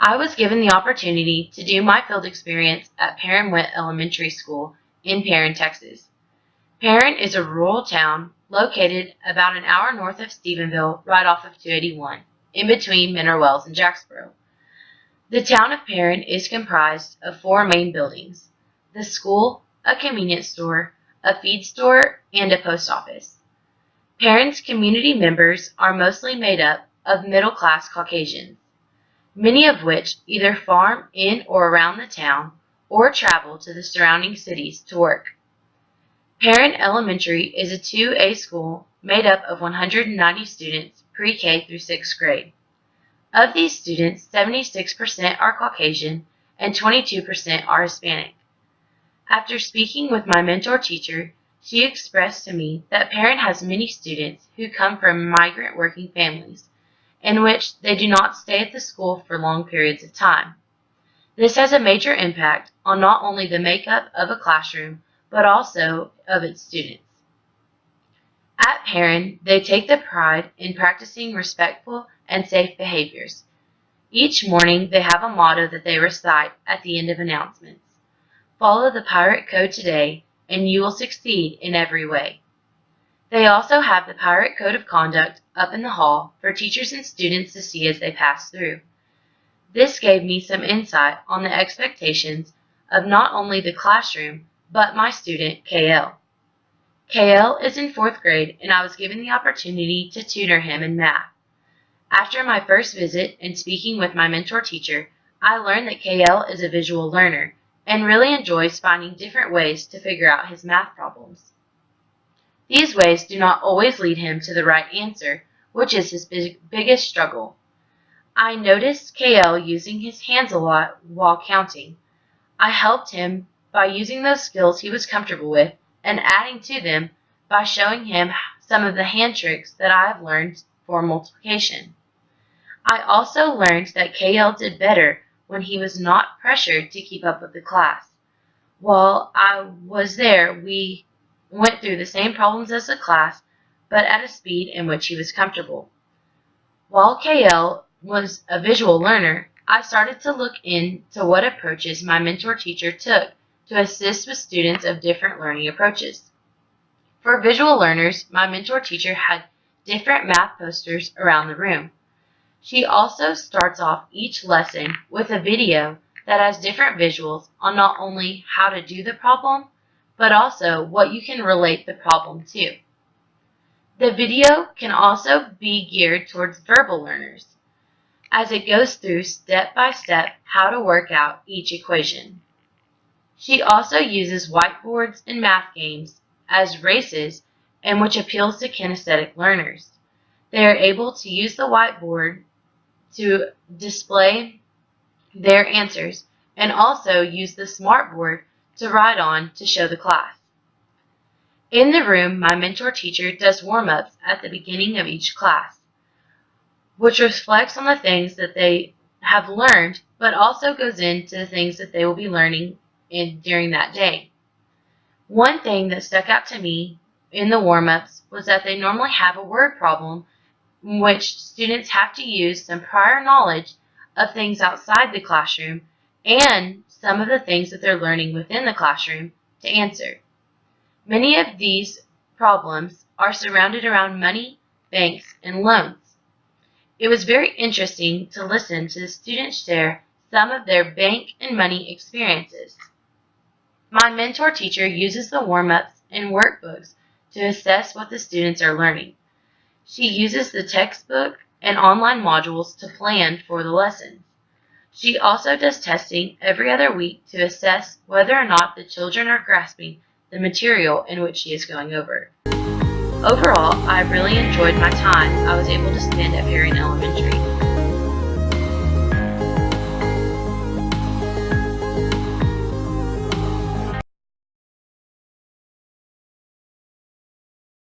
I was given the opportunity to do my field experience at Perrin-Witt Elementary School in Perrin, Texas. Perrin is a rural town located about an hour north of Stephenville, right off of 281, in between Mineral Wells and Jacksboro. The town of Perrin is comprised of 4 main buildings: the school, a convenience store, a feed store, and a post office. Perrin's community members are mostly made up of middle-class Caucasians, many of which either farm in or around the town or travel to the surrounding cities to work. Perrin Elementary is a 2A school made up of 190 students pre-K through 6th grade. Of these students, 76% are Caucasian and 22% are Hispanic. After speaking with my mentor teacher, she expressed to me that Perrin has many students who come from migrant working families, in which they do not stay at the school for long periods of time. This has a major impact on not only the makeup of a classroom, but also of its students. At Perrin, they take the pride in practicing respectful and safe behaviors. Each morning, they have a motto that they recite at the end of announcements. Follow the pirate code today, and you will succeed in every way. They also have the pirate code of conduct up in the hall for teachers and students to see as they pass through. This gave me some insight on the expectations of not only the classroom, but my student, KL. KL is in 4th grade, and I was given the opportunity to tutor him in math. After my first visit and speaking with my mentor teacher, I learned that KL is a visual learner and really enjoys finding different ways to figure out his math problems. These ways do not always lead him to the right answer, which is his biggest struggle. I noticed KL using his hands a lot while counting. I helped him by using those skills he was comfortable with and adding to them by showing him some of the hand tricks that I have learned for multiplication. I also learned that KL did better when he was not pressured to keep up with the class. While I was there, we went through the same problems as the class, but at a speed in which he was comfortable. While KL was a visual learner, I started to look into what approaches my mentor teacher took to assist with students of different learning approaches. For visual learners, my mentor teacher had different math posters around the room. She also starts off each lesson with a video that has different visuals on not only how to do the problem, but also what you can relate the problem to. The video can also be geared towards verbal learners, as it goes through step by step how to work out each equation. She also uses whiteboards and math games as races, and which appeals to kinesthetic learners. They are able to use the whiteboard to display their answers and also use the smartboard to write on to show the class. In the room, my mentor teacher does warm-ups at the beginning of each class, which reflects on the things that they have learned, but also goes into the things that they will be learning during that day. One thing that stuck out to me in the warm-ups was that they normally have a word problem in which students have to use some prior knowledge of things outside the classroom and some of the things that they're learning within the classroom to answer. Many of these problems are surrounded around money, banks, and loans. It was very interesting to listen to the students share some of their bank and money experiences. My mentor teacher uses the warm-ups and workbooks to assess what the students are learning. She uses the textbook and online modules to plan for the lessons. She also does testing every other week to assess whether or not the children are grasping the material in which she is going over. Overall, I really enjoyed my time I was able to spend at Perrin Elementary.